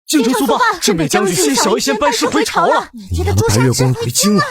京城速报，镇北将军先小一仙班师回朝了。你家的白月光回京了。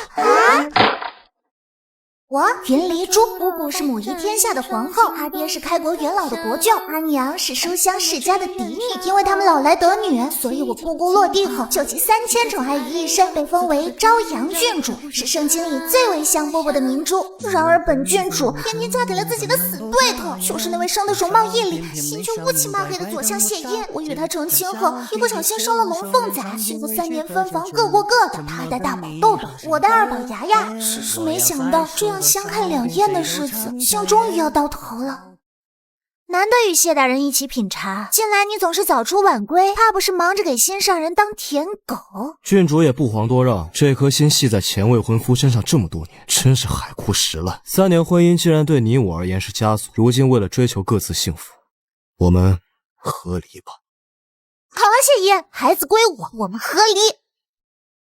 我云离珠，姑姑是母仪天下的皇后，阿爹是开国元老的国舅，阿娘是书香世家的嫡女。因为他们老来得女，所以我姑姑落地后，就集3000宠爱于一身，被封为朝阳郡主，是圣经里最为香饽饽的明珠。然而本郡主偏偏嫁给了自己的死对头，就是那位生得容貌艳丽、心却乌漆嘛黑的左相谢殷。我与他成亲后，一不小心生了龙凤仔，幸福3年分房，各过各的。他带大宝豆豆，我带二宝牙牙。只是没想到这样相看两厌的日子，竟终于要到头了。难得与谢大人一起品茶，近来你总是早出晚归，怕不是忙着给心上人当舔狗？郡主也不遑多让，这颗心系在前未婚夫身上这么多年，真是海枯石烂。3年婚姻既然对你我而言是枷锁，如今为了追求各自幸福，我们和离吧。好了，谢爷，孩子归我，我们和离。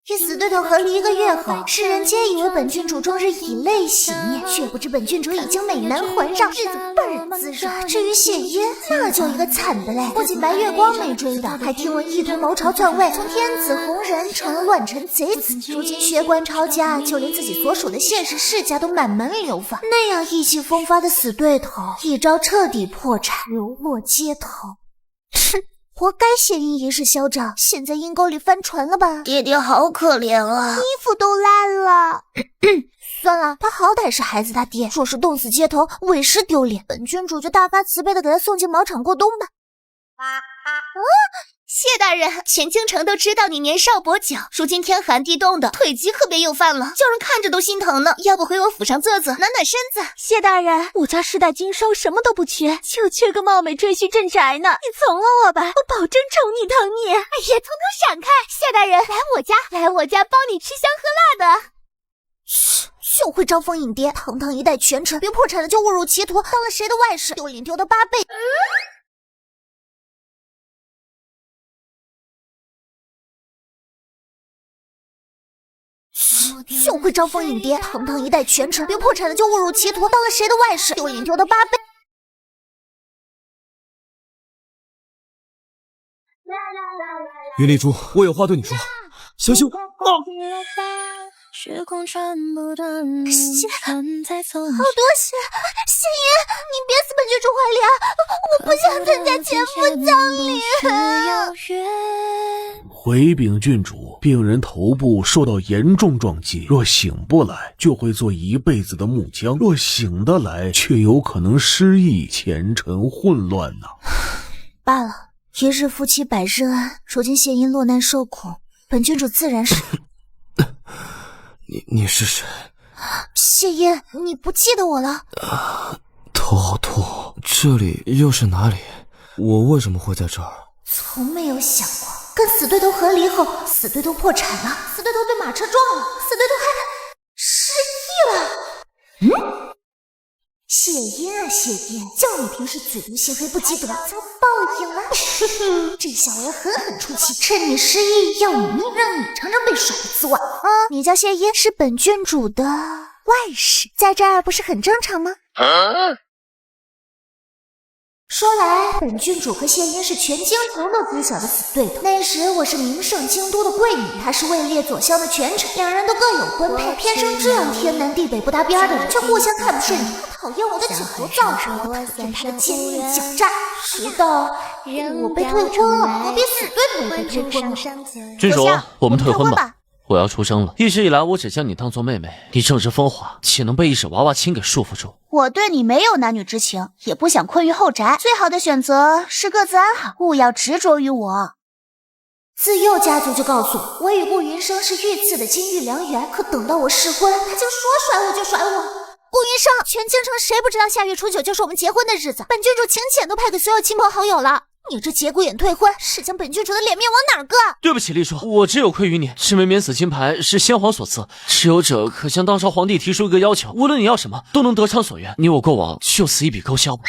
与死对头和离1个月后，世人皆以为本郡主终日以泪洗面，却不知本郡主已经美男环绕，日子倍儿滋润。至于谢殷，那就一个惨的嘞，不仅白月光没追到，还听闻一同谋朝篡位，从天子红人成了乱臣贼子。如今血管抄家，就连自己所属的谢氏世家都满门流放。那样意气风发的死对头，一招彻底破产，流落街头。哼！活该谢殷一世嚣张，现在阴沟里翻船了吧？爹爹好可怜啊，衣服都烂了。算了，他好歹是孩子他爹，若是冻死街头，委实丢脸。本郡主就大发慈悲的给他送进茅场过冬吧。谢大人，全京城都知道你年少薄酒，如今天寒地冻的，腿疾可别又犯了，叫人看着都心疼呢。要不回我府上坐坐，暖暖身子？谢大人，我家世代经商，什么都不缺，就缺个貌美赘婿镇宅呢。你从了我吧，我保证宠你疼你。哎呀，统统闪开！谢大人，来我家包你吃香喝辣的。嘘，就会招蜂引蝶，堂堂一代权臣，别破产了就误入歧途，当了谁的外室，丢脸丢到8倍。就会招蜂引蝶，堂堂一代权臣，别破产了就误入歧途，当了谁的外室，丢脸丢到8倍。云丽珠，我有话对你说，小心我！好多血！谢殷，你别死本郡主怀里啊！我不想参加前夫葬礼。回禀郡主，病人头部受到严重撞击，若醒不来，就会做一辈子的木匠；若醒得来，却有可能失忆，前程混乱呢。罢了，一日夫妻百日恩，如今谢殷落难受苦，本郡主自然是。你是谁？谢殷，你不记得我了？头好痛，这里又是哪里？我为什么会在这儿？从没有想过，跟死对头和离后，死对头破产了，死对头被马车撞了，死对头还失忆了。谢殷啊谢殷，叫你平时嘴毒心黑不积德，遭报应了。这小儿狠狠出气，趁你失忆要你命，让你尝尝被甩的滋味。你叫谢殷，是本郡主的外室，在这儿不是很正常吗？说来，本郡主和谢殷是全京城都知晓的死对头。那时我是名盛京都的贵女，他是位列左相的权臣，两人都各有婚配，偏生这样天南地北不搭边的人，却互相看不顺眼。他讨厌我的酒头造势，我讨厌他的奸佞狡诈。直到我被退婚了，何必死对头被退婚了？郡主，我们退婚吧。我要出生了，一直以来我只将你当做妹妹，你正直风华，岂能被一纸娃娃亲给束缚住？我对你没有男女之情，也不想困于后宅，最好的选择是各自安好，勿要执着于我。自幼家族就告诉我与顾云生是御赐的金玉良缘，可等到我试婚，他竟说甩我就甩我。顾云生，全京城谁不知道下月初9就是我们结婚的日子？本郡主请柬都派给所有亲朋好友了。你这节骨眼退婚，是将本郡主的脸面往哪儿搁？对不起，丽叔，我只有愧于你。这枚免死金牌是先皇所赐，持有者可向当朝皇帝提出一个要求，无论你要什么，都能得偿所愿。你我过往就此一笔勾销吧。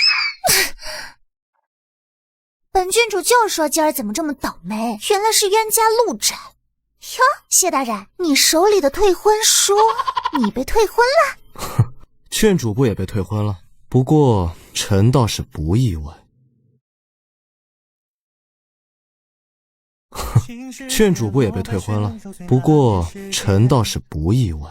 本郡主就说今儿怎么这么倒霉，原来是冤家路窄。哟，谢大人，你手里的退婚书，你被退婚了？郡主不也被退婚了？不过臣倒是不意外。郡主不也被退婚了？不过臣倒是不意外。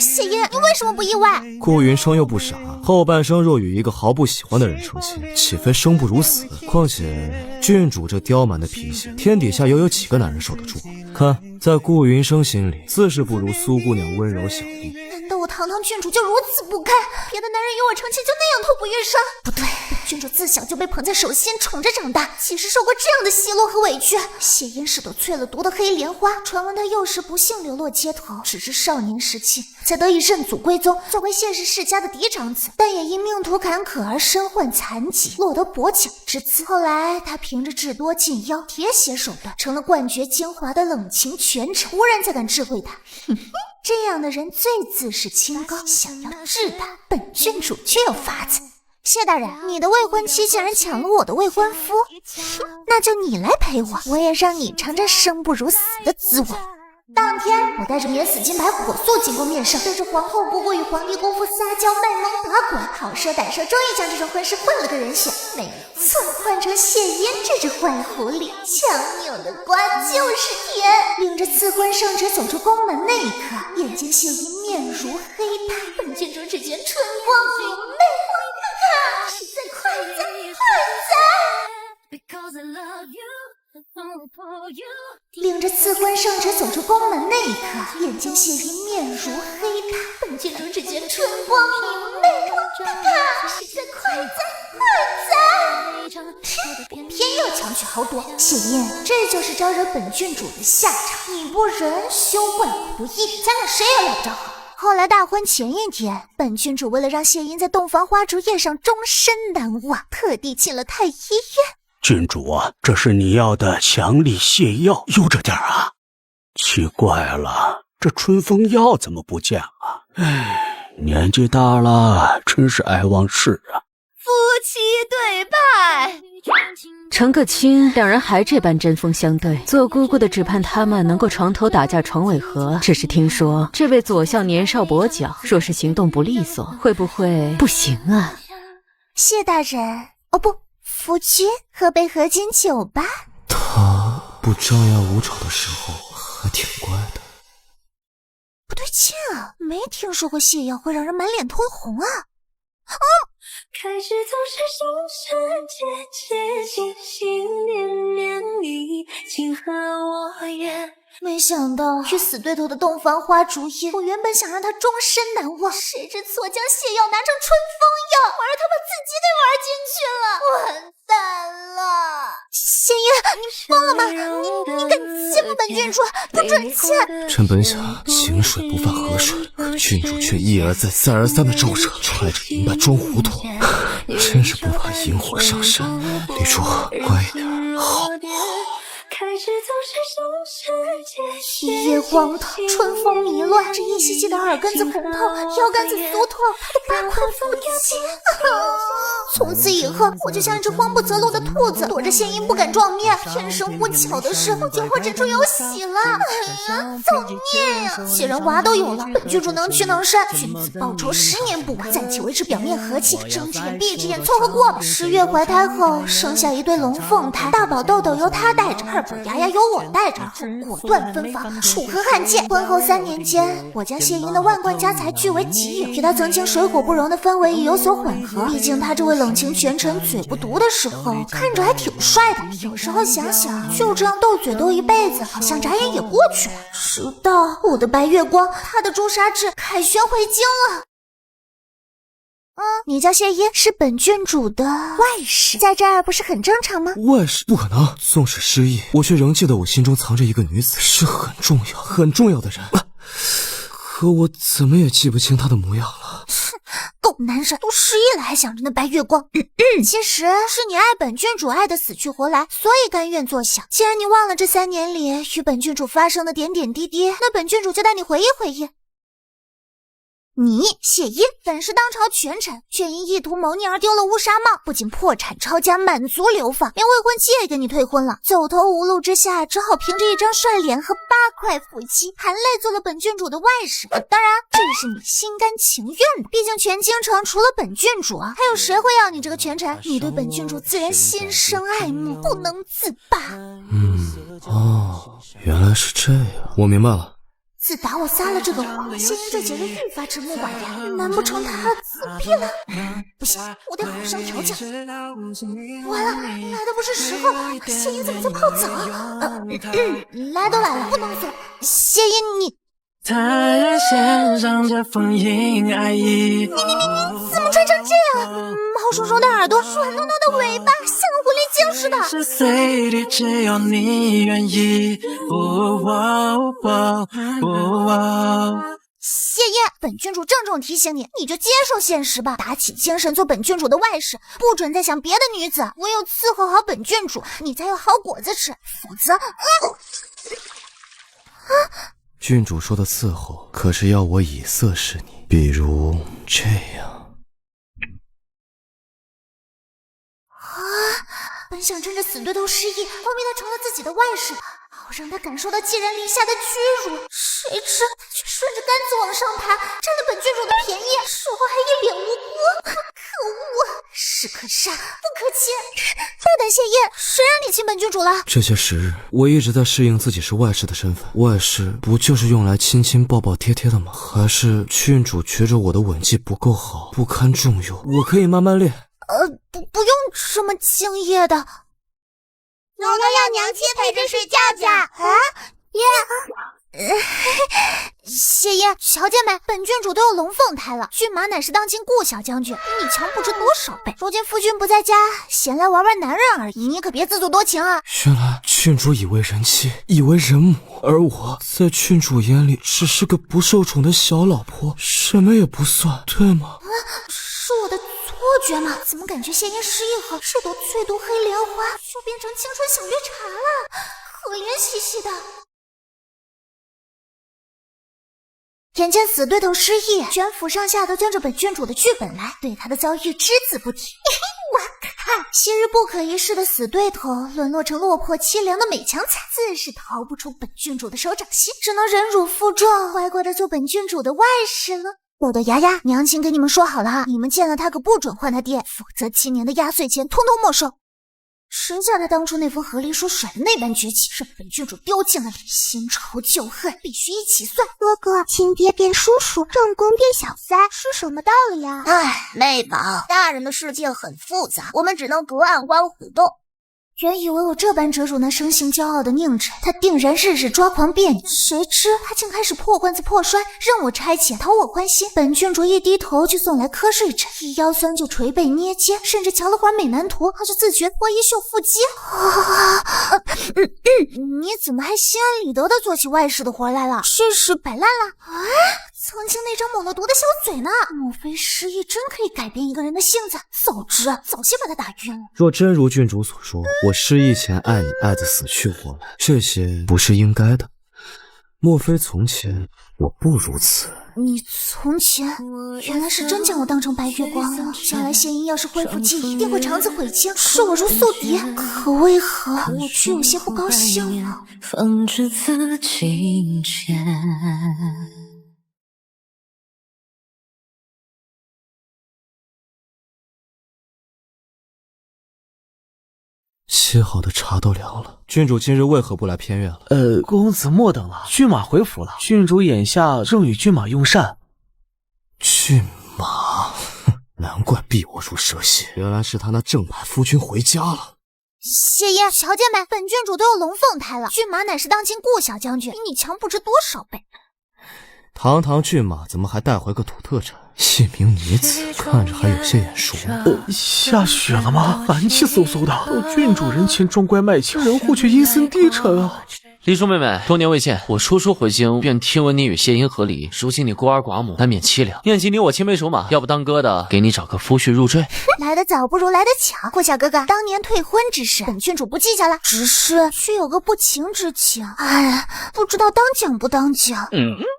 谢音，你为什么不意外？顾云生又不傻，后半生若与一个毫不喜欢的人成亲，岂非生不如死？况且郡主这刁蛮的脾气，天底下又有几个男人受得住？看，在顾云生心里，自是不如苏姑娘温柔小丽。难道我堂堂郡主就如此不堪？别的男人与我成亲就那样痛不欲生？不对，本郡主自小就被捧在手心宠着长大，岂是受过这样的奚落和委屈？谢音是朵淬了毒的黑莲花，传闻她幼时不幸流落街头，只是少年时期才得以认祖归宗，作为谢氏世家的嫡长子，但也因命途坎坷而身患残疾，落得跛脚之姿。后来他凭着智多近妖、铁血手段，成了冠绝奸猾的冷情权臣，无人再敢智慧他。哼哼，这样的人最自视清高，想要治他，本郡主却有法子。谢大人，你的未婚妻竟然抢了我的未婚夫，那就你来陪我，我也让你尝尝生不如死的滋味。当天，我带着免死金牌火速进宫面圣，对着皇后姑姑与皇帝姑父撒娇卖萌打滚，好说歹说，终于将这桩婚事混了个人选。没错，换成谢音这只坏狐狸，强扭的瓜就是甜。领着赐婚圣旨走出宫门那一刻，眼见谢音面如黑炭，本郡主只觉春光明媚，实在快哉快哉！领着赐婚圣旨走出宫门那一刻，眼见谢音面如黑炭，本郡主只觉春光明媚，实在快哉快哉！偏要强取豪夺，谢音，这就是招惹本郡主的下场。你不仁，休怪我不义，咱俩谁也捞不着好。后来大婚前一天，本郡主为了让谢音在洞房花烛夜上终身难忘，特地进了太医院。郡主啊，这是你要的强力泻药，悠着点啊。奇怪了，这春风药怎么不见了？唉，年纪大了，真是爱忘事啊。夫妻对拜，成个亲，两人还这般针锋相对。做姑姑的只盼他们能够床头打架床尾和，只是听说这位左相年少跛脚，若是行动不利索，会不会不行啊？谢大人，哦不，夫君，喝杯合卺酒吧。他不张牙舞爪的时候还挺乖的。不对劲啊，没听说过泻药会让人满脸通红啊。开始总是渐渐心念念你，情和我愿。没想到与死对头的洞房花烛夜，我原本想让他终身难忘，谁知错将泻药拿成春风药，反而他把自己给玩进去了，完蛋了！谢音，你疯了吗？你敢欺负本郡主，不准欠！臣本想井水不犯河水，可郡主却一而再再而三的咒惹，揣着银板装糊涂，真是不怕引火上身。女主乖一点好。一夜荒唐，春风迷乱，这一袭袭的耳根子红透，腰杆子酥透，他的8块腹肌。从此以后，我就像一只慌不择路的兔子，躲着谢音不敢撞面。天生不巧的是，我今后只处有喜了。哎呀，造孽呀！既然娃都有了，本郡主能屈能伸，君子报仇10年不晚，暂且维持表面和气，睁只眼闭只眼凑合过吧。10月怀胎后，生下一对龙凤胎，大宝豆豆由他带着，二宝牙牙由我带着，后果断分房，楚河汉界。婚后3年间，我将谢音的万贯家财据为己有，与他曾经水火不容的氛围已有所缓和。毕竟他这位冷情权臣嘴不毒的时候，看着还挺帅的。有时候想想，就这样斗嘴斗一辈子，好像眨眼也过去了。直到我的白月光，他的朱砂痣凯旋回京了。你叫谢音，是本郡主的外室，在这儿不是很正常吗？外室不可能，纵使失忆，我却仍记得我心中藏着一个女子，是很重要很重要的人。可我怎么也记不清她的模样了。够男人，都失忆了还想着那白月光。其实是你爱本郡主爱得死去活来，所以甘愿作小。既然你忘了这3年里与本郡主发生的点点滴滴，那本郡主就带你回忆回忆。你谢音本是当朝权臣，却因意图谋逆而丢了乌纱帽，不仅破产抄家，满族流放，连未婚妻也给你退婚了。走投无路之下，只好凭着一张帅脸和8块腹肌，含泪做了本郡主的外室。当然，这也是你心甘情愿的，毕竟全京城除了本郡主还有谁会要你这个权臣？你对本郡主自然心生爱慕，不能自拔。哦，原来是这样，我明白了。自打我撒了这个谎，谢英这几日愈发直目寡言，难不成他自闭了？不行，我得好上调教。完了，来的不是时候，谢英怎么在泡澡？来都来了，不能走。谢英，你线上的封印爱意，你怎么穿成这样？毛茸茸的耳朵，软糯糯的尾巴，像个狐狸精似的。是随地，只要你愿意。谢烨，本郡主郑重提醒你，你就接受现实吧，打起精神做本郡主的外事，不准再想别的女子，唯有伺候好本郡主，你才有好果子吃，否则……郡主说的伺候，可是要我以色侍你，比如这样。本想趁着死对头失忆，方便他成了自己的外室，好让他感受到寄人篱下的屈辱。谁知他却顺着杆子往上爬，占了本郡主的便宜，说话还一脸无辜。可恶，士可杀，不可亲。大胆谢烨，谁让你亲本郡主了？这些时日，我一直在适应自己是外室的身份。外室不就是用来亲亲抱抱贴贴的吗？还是郡主觉着我的吻技不够好，不堪重用？我可以慢慢练。不用这么敬业的。农农要娘亲陪着睡觉觉。谢烨，小姐们，本郡主都有龙凤胎了，骏马乃是当今顾小将军，比你强不知多少倍。如今夫君不在家，闲来玩玩男人而已，你可别自作多情啊！原来郡主以为人妻，以为人母，而我在郡主眼里只是个不受宠的小老婆，什么也不算，对吗？是我的错觉吗？怎么感觉谢烨失忆后，这朵翠毒黑莲花就变成青春小绿茶了，可怜兮兮的。眼见死对头失忆，全府上下都盯着本郡主的剧本来，对他的遭遇只字不提。哇靠！昔日不可一世的死对头，沦落成落魄凄凉的美强惨，自是逃不出本郡主的手掌心，只能忍辱负重，乖乖的做本郡主的外室了。豆豆牙牙，娘亲跟你们说好了，你们见了他可不准换他爹，否则7年的压岁钱通通没收。谁叫他当初那封和离书甩的那般绝气，让本郡主丢尽了脸，新仇旧恨必须一起算。哥哥，亲爹变叔叔，正宫变小三，是什么道理呀？妹宝，大人的世界很复杂，我们只能隔岸观虎斗。原以为我这般折辱那生性骄傲的宁晨，他定然日日抓狂别扭，谁知他竟开始破罐子破摔，任我差遣，讨我欢心。本郡主一低头就送来瞌睡枕，一腰酸就捶背捏肩，甚至瞧了会儿美男图，他就自觉脱衣秀腹肌。你怎么还心安理得的做起外室的活来了？这是摆烂了？曾经那张抹了毒的小嘴呢？莫非失忆真可以改变一个人的性子？早知早些把他打晕了。若真如郡主所说，我失忆前爱你爱得死去活来，这些不是应该的。莫非从前我不如此？你从前原来是真将我当成白月光了。将来谢英要是恢复记忆，一定会长子悔经，视我如宿敌。可为何我却有些不高兴了？风之此情牵。沏好的茶都凉了，郡主今日为何不来偏院了？公子莫等了，骏马回府了。郡主眼下正与骏马用膳。骏马，难怪避我如蛇蝎，原来是他那正牌夫君回家了。谢烨，小姐们，本郡主都有龙凤胎了，骏马乃是当今顾小将军，比你强不知多少倍。堂堂骏马怎么还带回个土特产？一名女子，看着还有些眼熟。下雪了吗？寒气嗖嗖的，到郡主人前装乖卖俏，人后却阴森低沉啊。黎叔妹妹，多年未见，我叔叔回京便听闻你与谢英和离，如今你孤儿寡母，难免凄凉。念及你我青梅竹马，要不当哥的给你找个夫婿入赘。来得早不如来得巧，顾小哥哥，当年退婚之事，本郡主不计较了，只是却有个不情之请，不知道当讲不当讲。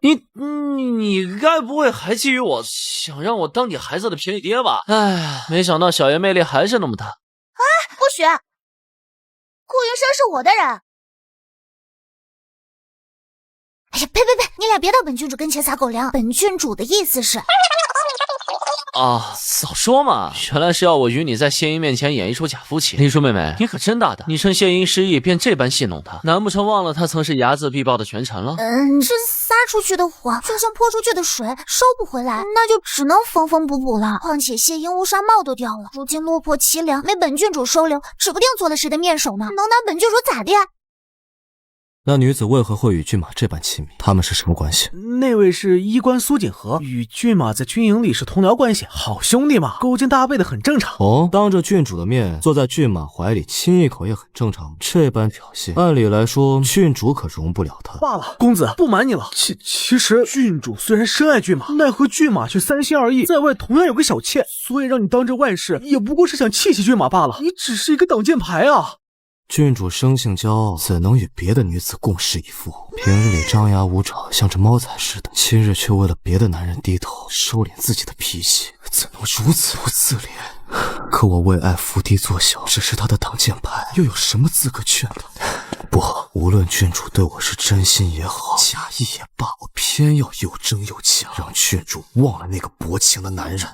你该不会还觊觎我，想让我当你孩子的便宜爹吧？没想到小爷魅力还是那么大。不许！顾云生是我的人。哎呀，呸！你俩别到本郡主跟前撒狗粮。本郡主的意思是，啊，早说嘛！原来是要我与你在谢英面前演一出假夫妻。丽珠妹妹，你可真大胆！你趁谢英失忆便这般戏弄她，难不成忘了她曾是睚眦必报的权臣了？这撒出去的火就像泼出去的水，收不回来，那就只能缝缝补补了。况且谢英乌纱帽都掉了，如今落魄凄凉，没本郡主收留，指不定做了谁的面首呢。能拿本郡主咋的？那女子为何会与骏马这般亲密？他们是什么关系？那位是医官苏锦和，与骏马在军营里是同僚关系，好兄弟嘛，勾肩搭背的很正常。哦，当着郡主的面坐在骏马怀里亲一口也很正常。这般表现，按理来说郡主可容不了他。罢了，公子不瞒你了，其实郡主虽然深爱骏马，奈何骏马却三心二意，在外同样有个小妾，所以让你当着外事，也不过是想气气骏马罢了。你只是一个挡箭牌啊！郡主生性骄傲，怎能与别的女子共侍一夫？平日里张牙舞爪，像只猫仔似的，今日却为了别的男人低头，收敛自己的脾气，怎能如此不自怜？可我为爱伏低作小，只是他的挡箭牌，又有什么资格劝他？不，无论郡主对我是真心也好，假意也罢，我偏要又争又抢，让郡主忘了那个薄情的男人。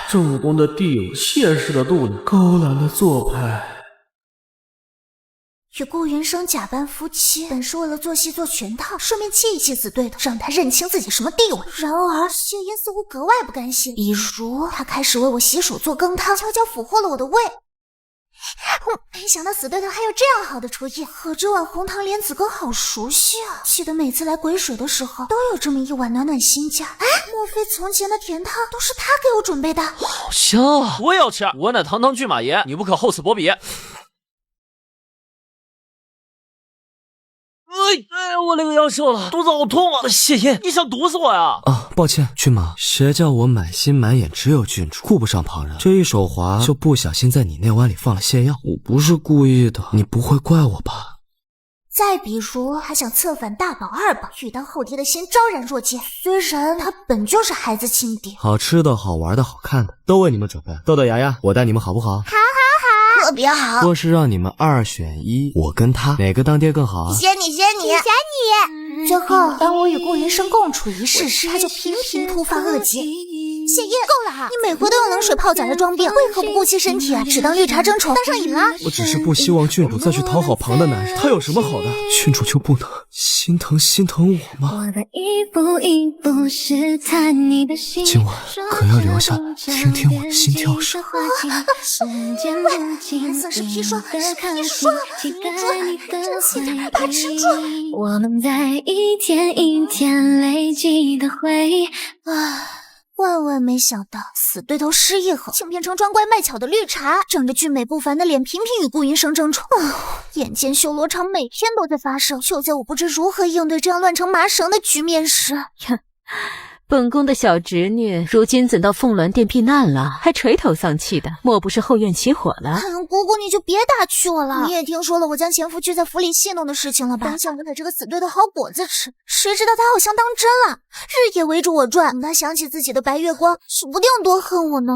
正宫的地有妾室的肚腩，高兰的做派。与顾云生假扮夫妻，本是为了做戏做全套，顺便气一气死对头，让他认清自己什么地位。然而谢英似乎格外不甘心，比如他开始为我洗手做羹汤，悄悄俘获了我的胃。没想到死对头还有这样好的厨艺，和这碗红糖莲子羹好熟悉啊！记得每次来癸水的时候，都有这么一碗暖暖心家。莫非从前的甜汤都是他给我准备的？好香啊！我也要吃。我乃堂堂骏马爷，你不可厚此薄彼。我那个腰瘦了，肚子好痛啊！谢英，你想毒死我呀？啊，抱歉，骏马，谁叫我满心满眼只有郡主，顾不上旁人，这一手滑就不小心在你内湾里放了泻药，我不是故意的，你不会怪我吧？再比如，他想策反大宝二宝，欲当后爹的心昭然若揭。虽然他本就是孩子亲爹，好吃的好玩的好看的都为你们准备。豆豆牙牙，我带你们好不好？好，特别好。若是让你们2选1，我跟他哪个当爹更好啊？选你。最后，当我与顾云生共处一室时，他就频频突发恶疾。谢英，够了！你每回都用冷水泡澡来装病，为何不顾惜身体，只当绿茶争宠，当上瘾了？我只是不希望郡主再去讨好旁的男人，他有什么好的？郡主就不能心疼我吗？我的一步一步试探你的心，今晚可要留下听听我的心跳声。还算是砒霜，期待你的回怕吃住。我们在一天一天累积的回忆。万万没想到，死对头失忆后，竟变成装乖卖巧的绿茶，整着俊美不凡的脸，频频与顾云生争宠。眼见修罗场每天都在发生，就在我不知如何应对这样乱成麻绳的局面时，本宫的小侄女如今怎到凤鸾殿避难了，还垂头丧气的，莫不是后院起火了？姑姑你就别打趣我了，你也听说了我将前夫拘在府里戏弄的事情了吧？本想给这个死对头好果子吃，谁知道他好像当真了，日夜围着我转。等他想起自己的白月光，指不定多恨我呢。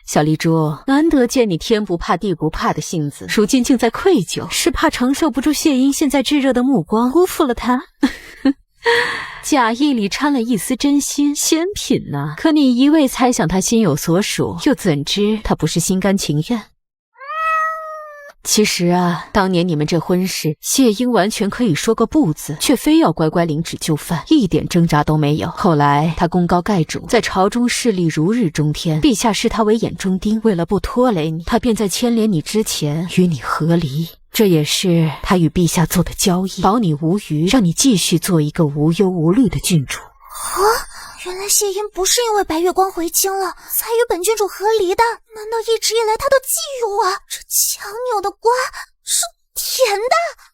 小丽珠，难得见你天不怕地不怕的性子，如今竟在愧疚，是怕承受不住谢英现在炙热的目光，辜负了他？假意里掺了一丝真心，鲜品呢。可你一味猜想他心有所属，又怎知他不是心甘情愿？其实啊，当年你们这婚事，谢英完全可以说个不字，却非要乖乖领旨就范，一点挣扎都没有。后来他功高盖主，在朝中势力如日中天，陛下视他为眼中钉，为了不拖累你，他便在牵连你之前与你和离。这也是他与陛下做的交易，保你无虞，让你继续做一个无忧无虑的郡主。原来谢英不是因为白月光回京了才与本郡主和离的，难道一直以来他都觊觎我？这强扭的瓜是甜的。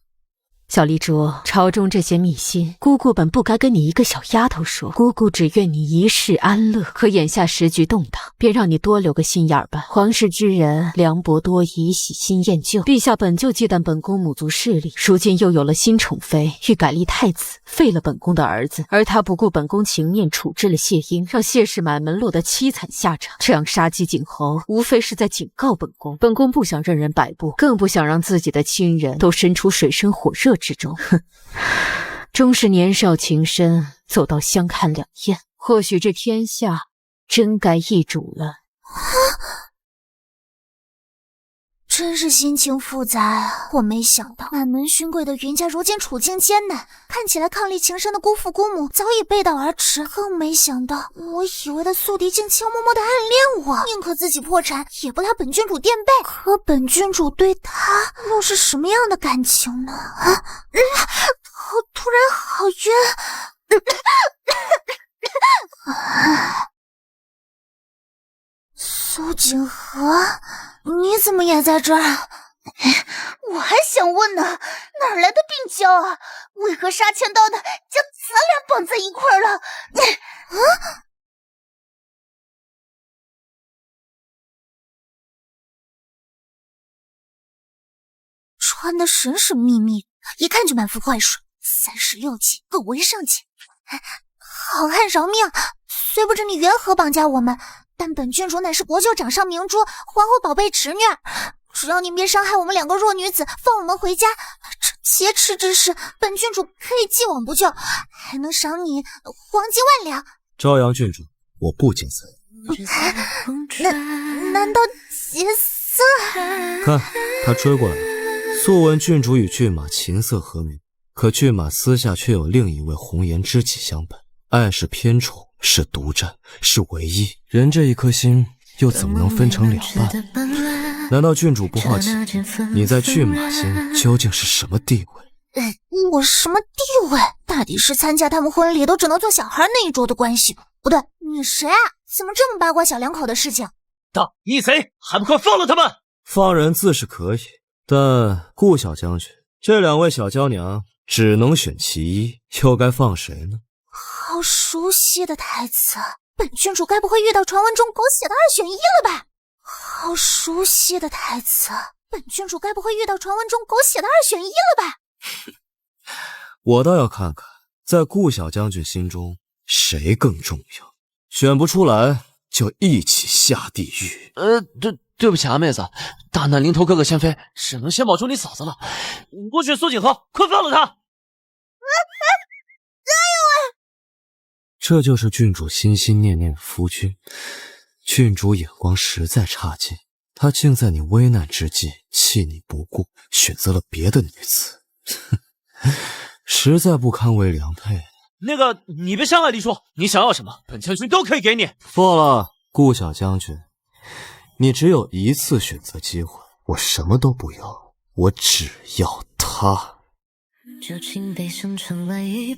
小丽珠，朝中这些秘辛，姑姑本不该跟你一个小丫头说，姑姑只愿你一世安乐。可眼下时局动荡，便让你多留个心眼儿吧。皇室之人凉薄多疑，喜新厌旧，陛下本就忌惮本宫母族势力，如今又有了新宠妃，欲改立太子，废了本宫的儿子，而他不顾本宫情面，处置了谢英，让谢氏满门落得凄惨下场。这样杀鸡儆猴，无非是在警告本宫。本宫不想任人摆布，更不想让自己的亲人都身处水深火热之中。哼，终是年少情深，走到相看两厌。或许这天下真该易主了。真是心情复杂啊！我没想到满门勋贵的云家如今处境艰难，看起来伉俪情深的姑父姑母早已背道而驰，更没想到我以为的宿敌竟悄默默的暗恋我，宁可自己破产也不拉本郡主垫背。可本郡主对他又是什么样的感情呢？突然好晕。苏锦河，你怎么也在这儿？我还想问呢，哪来的病娇啊？为何杀千刀的将咱俩绑在一块儿了？穿的神神秘秘，一看就满腹坏水。36级，够为上级。好汉饶命！虽不知你缘何绑架我们，但本郡主乃是国舅掌上明珠，皇后宝贝侄女，只要您别伤害我们2个弱女子，放我们回家，这劫持之事，本郡主可以既往不咎，还能赏你黄金万两。朝阳郡主，我不劫色。难道劫色？看，他追过来了。素闻郡主与骏马琴瑟和鸣，可骏马私下却有另一位红颜知己相伴，爱是偏宠，是独占，是唯一。人这一颗心又怎么能分成2半？难道郡主不好奇，你在骏马心究竟是什么地位？我什么地位？大抵是参加他们婚礼都只能做小孩那一桌的关系。不对，你谁啊？怎么这么八卦小两口的事情？大义贼，还不快放了他们！放人自是可以，但顾小将军，这2位小娇娘只能选其一，又该放谁呢？好熟悉的台词，本郡主该不会遇到传闻中狗血的2选1了吧？好熟悉的台词，本郡主该不会遇到传闻中狗血的2选1了吧？我倒要看看，在顾小将军心中谁更重要，选不出来就一起下地狱。对不起啊，妹子，大难临头各个先飞，只能先保住你嫂子了。我选苏景和，快放了他！这就是郡主心心念念的夫君，郡主眼光实在差劲，她竟在你危难之际弃你不顾，选择了别的女子，实在不堪为良配。那个，你别伤害黎叔，你想要什么，本将军都可以给你。错了，顾小将军，你只有一次选择机会，我什么都不要，我只要他。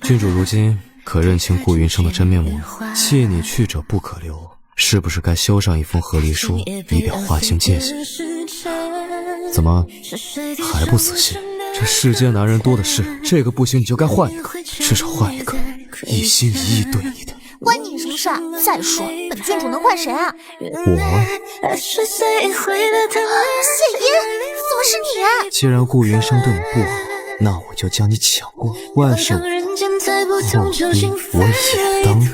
郡主如今可认清顾云生的真面目了？弃你去者不可留，是不是该修上一封和离书，以表划清界限？怎么还不死心？这世间男人多的是，这个不行你就该换一个，至少换一个一心一意对你的。关你什么事啊？再说本郡主能换谁啊？我谢爷，怎么是你啊？既然顾云生对你不好，那我就将你抢过，万事后逼我也当的。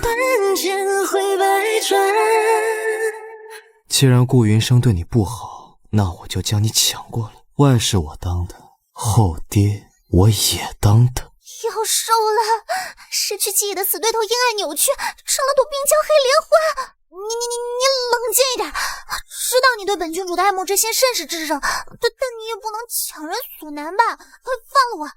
既然顾云生对你不好，那我就将你抢过来，万事我当的，后爹我也当的。要瘦了，失去记忆的死对头因爱扭曲，成了朵冰娇黑莲花。你冷静一点，知道你对本郡主的爱慕之心甚是炙热，但你也不能强人所难吧？快放了我！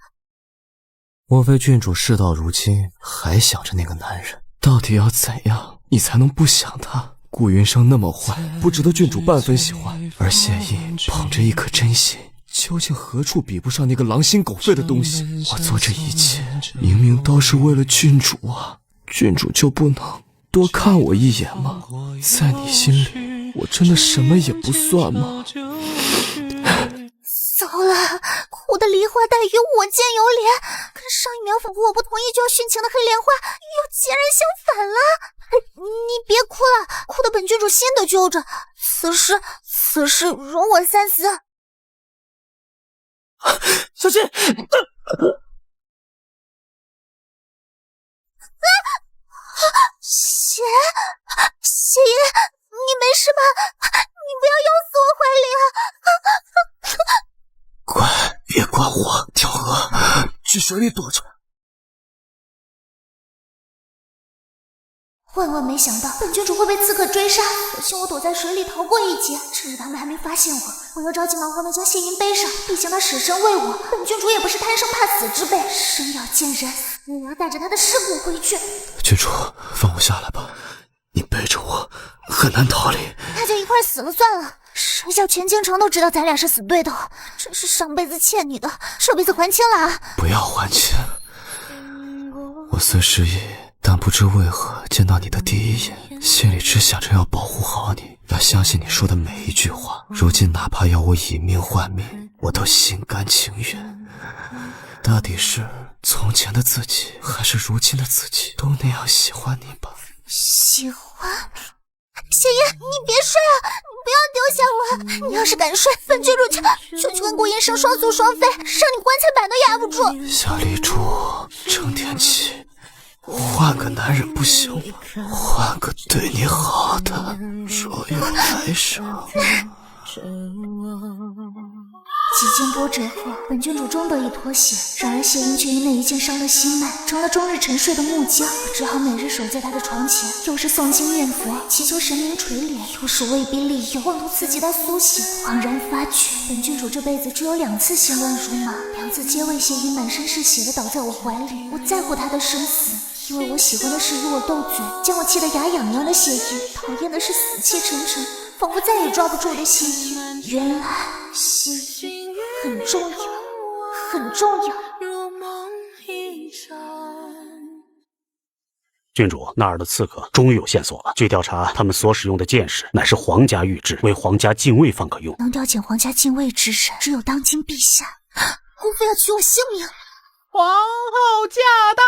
莫非郡主事到如今还想着那个男人？到底要怎样你才能不想他？顾云生那么坏，不值得郡主半分喜欢，而谢意捧着一颗真心，究竟何处比不上那个狼心狗肺的东西？我做这一切明明都是为了郡主啊，郡主就不能多看我一眼吗？在你心里我真的什么也不算吗？糟了，哭的梨花带雨，我见犹怜，跟上一秒仿佛我不同意就要殉情的黑莲花又截然相反了。你别哭了，哭的本郡主心都揪着。此事容我三思。小心！谢爷，你没事吧？你不要又死我怀里啊！快，别管我，跳河，去水里躲着。万万没想到本郡主会被刺客追杀，可惜我躲在水里逃过一劫，趁着他们还没发现我，我又着急忙慌地将谢银背上，毕竟他舍身为我，本郡主也不是贪生怕死之辈，生要见人，我要带着他的尸骨回去。郡主，放我下来吧，你背着我很难逃离。那就一块死了算了，谁叫全京城都知道咱俩是死对头，真是上辈子欠你的，这辈子还清了啊！不要还钱，我虽失忆，但不知为何见到你的第一眼，心里只想着要保护好你，要相信你说的每一句话。如今哪怕要我以命换命，我都心甘情愿。大抵是从前的自己，还是如今的自己，都那样喜欢你吧。喜欢？谢爷，你别睡啊！你不要丢下我！你要是敢睡，本郡主就去跟顾医生双宿双飞，让你棺材板都压不住。夏丽珠，程天启，换个男人不行吗？换个对你好的，若有来生。几经波折后，本郡主终得以脱险，然而谢英却因那一剑伤了心脉，成了终日沉睡的木匠。我只好每日守在他的床前，又是诵经念佛，祈求神明垂怜，又是威逼利诱，妄图刺激他苏醒。恍然发觉，本郡主这辈子只有2次心乱如麻，2次皆为谢英满身是血的倒在我怀里。我在乎他的生死，因为我喜欢的是与我斗嘴，将我气得牙痒痒的谢英，讨厌的是死气沉沉，仿佛再也抓不住的谢英。原来谢英很重要，很重要。郡主，那儿的刺客终于有线索了。据调查，他们所使用的剑士乃是皇家御制，为皇家禁卫方可用。能调遣皇家禁卫之人，只有当今陛下。姑父要取我性命！皇后驾到！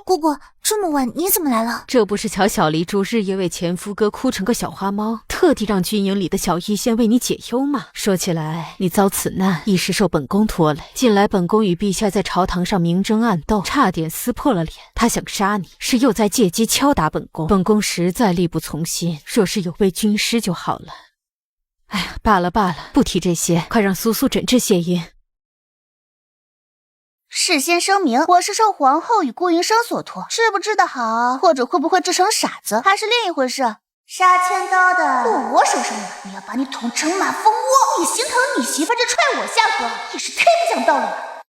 姑姑，这么晚你怎么来了？这不是瞧小黎珠日夜为前夫哥哭成个小花猫，特地让军营里的小医仙为你解忧吗？说起来，你遭此难亦是受本宫拖累。近来本宫与陛下在朝堂上明争暗斗，差点撕破了脸。他想杀你，是又在借机敲打本宫。本宫实在力不从心，若是有位军师就好了。哎呀，罢了罢了，不提这些，快让苏苏诊治谢音。事先声明，我是受皇后与顾云生所托，治不治得好，或者会不会治成傻子，还是另一回事。杀千刀的落我手上了，我要把你捅成马蜂窝！你心疼你媳妇，这踹我下河，也是忒不讲道理了。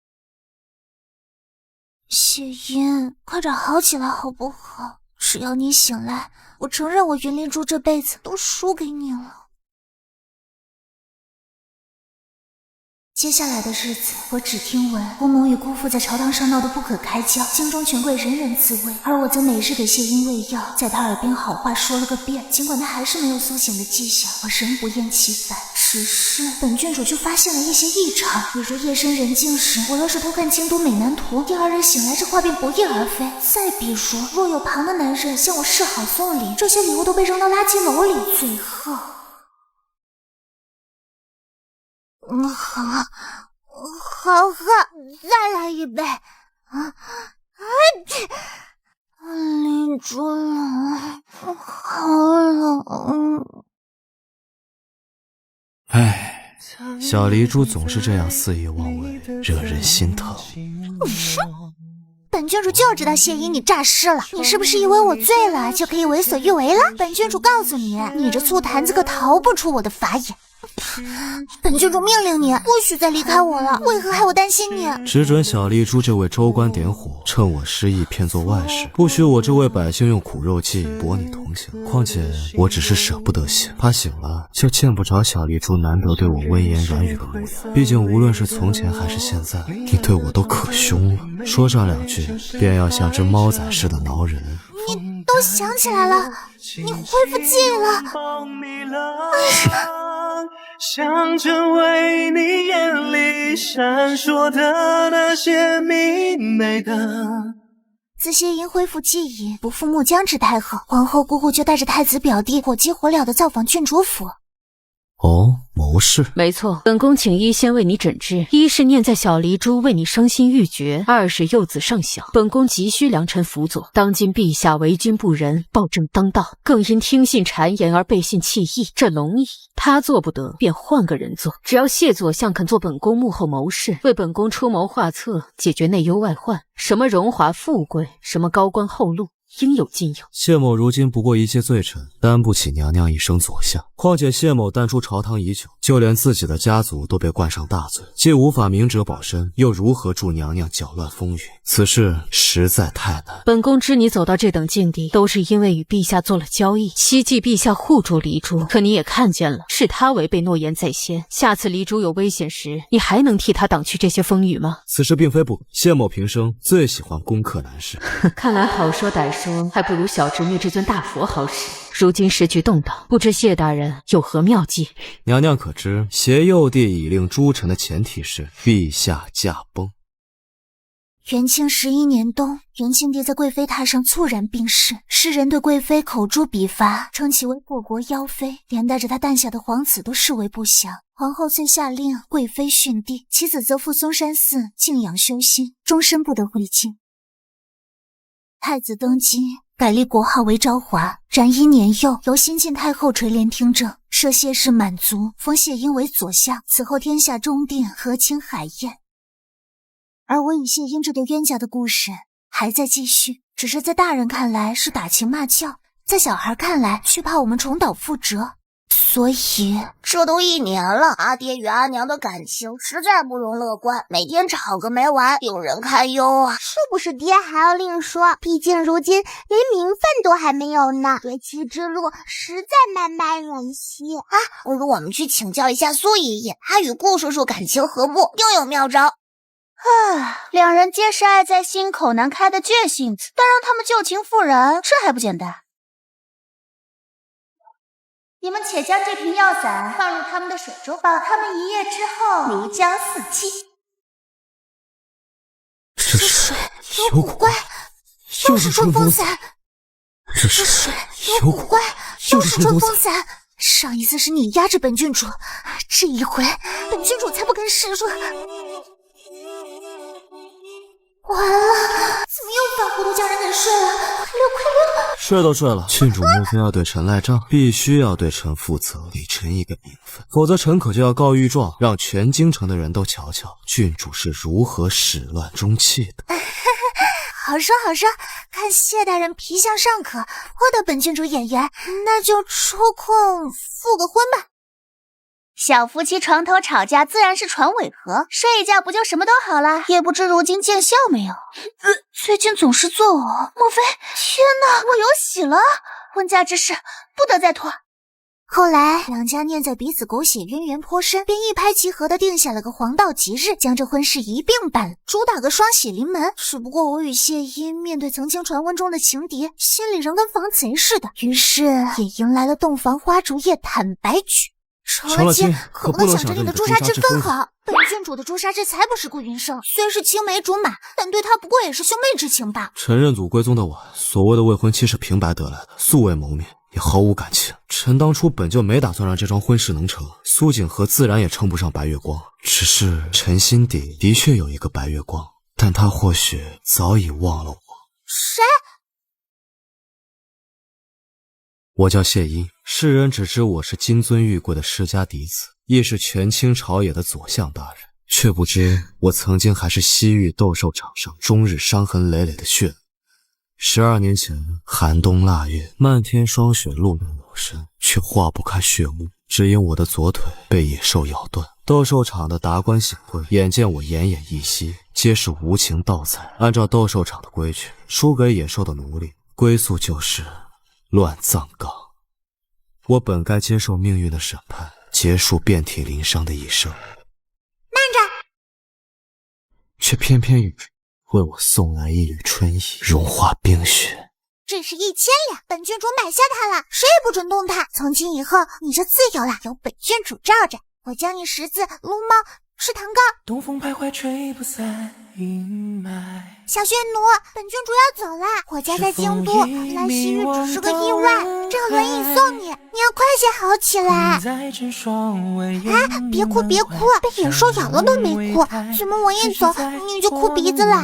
谢音，快点好起来好不好？只要你醒来，我承认我云灵珠这辈子都输给你了。接下来的日子，我只听闻姑母与姑父在朝堂上闹得不可开交，京中权贵人人自危，而我则每日给谢英喂药，在他耳边好话说了个遍。尽管他还是没有苏醒的迹象，我仍不厌其烦。只是本郡主就发现了一些异常，比如夜深人静时，我要是偷看京都美男图，第二日醒来这话便不翼而飞。再比如，若有旁的男人向我示好送礼，这些礼物都被扔到垃圾篓里。最后好喝，再来一杯。灵珠冷，好冷。唉，小黎珠总是这样肆意妄为，惹人心疼。本郡主就知道谢音你诈尸了，你是不是以为我醉了就可以为所欲为了？本郡主告诉你，你这醋坛子可逃不出我的法眼。本郡主命令你不许再离开我了，为何还我担心你？只准小丽珠这位州官点火，趁我失忆骗做外事，不许我这位百姓用苦肉计博你同情。况且我只是舍不得醒，怕醒了就见不着小丽珠难得对我微言软语的模样。毕竟无论是从前还是现在，你对我都可凶了，说上2句便要像只猫仔似的挠人。你都想起来了，你恢复记忆了。想成为你眼里闪烁的那些明媚的。自谢音恢复记忆，不负木姜之太后，皇后姑姑就带着太子表弟火急火燎地造访郡主府。哦，谋士。没错，本宫请医先为你诊治，一是念在小黎珠为你伤心欲绝，二是幼子尚小，本宫急需良臣辅佐。当今陛下为君不仁，暴政当道，更因听信谗言而背信弃义，这龙椅他做不得，便换个人做。只要谢左相肯做本宫幕后谋士，为本宫出谋划策，解决内忧外患，什么荣华富贵，什么高官厚禄，应有尽有。谢某如今不过一介罪臣，担不起娘娘一声左相。况且谢某淡出朝堂已久，就连自己的家族都被冠上大罪，既无法明哲保身，又如何助娘娘搅乱风云？此事实在太难。本宫知你走到这等境地，都是因为与陛下做了交易，希冀陛下护住黎珠。可你也看见了，是他违背诺言在先。下次黎珠有危险时，你还能替他挡去这些风雨吗？此事并非不可。谢某平生最喜欢攻克难事。看来好说歹说，还不如小侄女这尊大佛好使。如今时局动荡，不知谢大人有何妙计？娘娘可知，挟幼帝以令诸臣的前提是陛下驾崩。元庆11年冬，元庆帝在贵妃榻上猝然病逝，世人对贵妃口诛笔伐，称其为祸国妖妃，连带着她诞下的皇子都视为不祥。皇后遂下令贵妃殉帝，其子则赴嵩山寺静养修心，终身不得回京。太子登基，改立国号为昭华，然因年幼，由新晋太后垂帘听政，设谢氏满族，封谢英为左相。此后天下中定，和亲海晏。而我与谢英这对冤家的故事还在继续，只是在大人看来是打情骂俏，在小孩看来却怕我们重蹈覆辙。所以这都1年了，阿爹与阿娘的感情实在不容乐观，每天吵个没完，令人堪忧啊！是不是爹还要另说？毕竟如今连名分都还没有呢，夺妻之路实在漫漫人稀啊！不如我们去请教一下苏爷爷，他与顾叔叔感情和睦，定有妙招。两人皆是爱在心口难开的倔性子，但让他们旧情复燃，这还不简单？你们且将这瓶药散放入他们的水中，保他们1夜之后如胶似漆。这水有古怪，又是春风散。这水有古怪，又是春风散。上一次是你压着本郡主，这一回本郡主才不跟示弱。完了，怎么又犯糊涂将人给睡了？快溜！睡都睡了，郡主莫非要对臣赖账？必须要对臣负责，给臣一个名分，否则臣可就要告御状，让全京城的人都瞧瞧郡主是如何始乱终弃的。好说好说，看谢大人皮相尚可，颇得本郡主眼缘，那就抽空复个婚吧。小夫妻床头吵架自然是床尾和，睡一觉不就什么都好了？也不知如今见效没有？最近总是作呕，莫非……天哪，我有喜了！婚嫁之事不得再拖。后来两家念在彼此狗血渊源颇深，便一拍即合的定下了个黄道吉日，将这婚事一并办了，主打个双喜临门。只不过我与谢英面对曾经传闻中的情敌，心里仍跟防贼似的，于是也迎来了洞房花烛夜坦白局。成了亲，可不能想着你的朱砂痣分好。本郡主的朱砂痣才不是顾云生，虽是青梅竹马，但对他不过也是兄妹之情吧。臣认祖归宗的晚，所谓的未婚妻是平白得来的，素未谋面，也毫无感情。臣当初本就没打算让这桩婚事能成，苏景和自然也称不上白月光。只是臣心底的确有一个白月光，但他或许早已忘了我。谁？我叫谢英，世人只知我是金尊玉贵的世家嫡子，亦是权倾朝野的左相大人，却不知我曾经还是西域斗兽场上终日伤痕累累的血恶。12年前寒冬腊月，漫天霜雪露了我身，却化不开血雾，只因我的左腿被野兽咬断。斗兽场的达官显贵眼见我奄奄一息，皆是无情盗采，按照斗兽场的规矩，输给野兽的奴隶归宿就是乱葬岗。我本该接受命运的审判，结束遍体鳞伤的一生，慢着，却偏偏雨为我送来一缕春意，融化冰雪。这是1000两，本郡主买下它了，谁也不准动它。从今以后，你就自由了，有本郡主罩着。我教你识字、撸猫、吃糖糕。东风徘徊吹不散阴霾。小血奴，本郡主要走了，我家在京都，来西域只是个意外，这个轮椅送你，你要快些好起来。别哭别哭，被野兽咬了都没哭，怎么我一走你就哭鼻子了？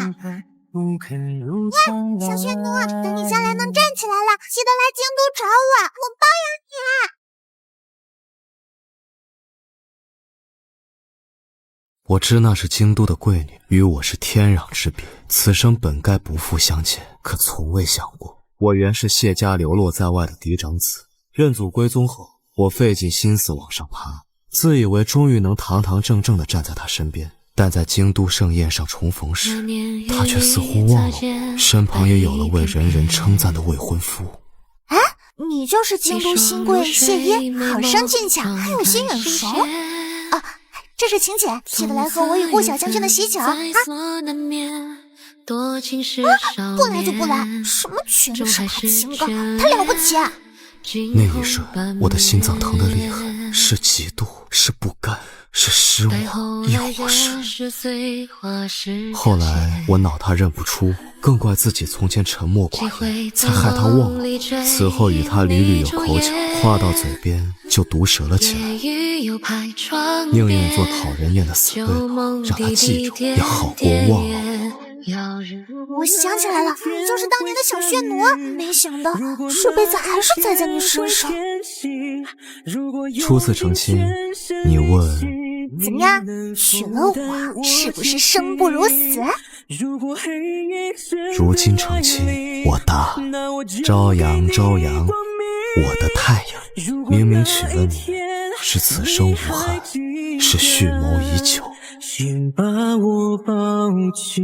小血奴，等你将来能站起来了，记得来京都找我，我包养你。我知那是京都的贵女，与我是天壤之别，此生本该不负相见，可从未想过我原是谢家流落在外的嫡长子，认祖归宗后，我费尽心思往上爬，自以为终于能堂堂正正地站在他身边。但在京都盛宴上重逢时，他却似乎忘了我，身旁也有了为人人称赞的未婚夫。哎，你就是京都新贵谢耶，好生俊俏，还有些眼熟啊！这是晴姐，记得来和我与顾小将军的喜酒啊！不来就不来，什么权力是他清高，他了不起啊！那一瞬，我的心脏疼得厉害，是嫉妒，是不甘，是失望，亦或是……后来我恼他认不出，更怪自己从前沉默寡言，才害他忘了。此后与他屡屡有口角，话到嘴边就毒舌了起来，宁愿做讨人厌的死对头，让他记住，也好过忘了我。我想起来了，你就是当年的小血奴，没想到这辈子还是栽在你身上。初次成亲，你问怎么样，娶了我是不是生不如死？如今成亲，我答：朝阳朝阳，我的太阳。明明娶了你，是此生无憾，是蓄谋已久。请把我抱紧。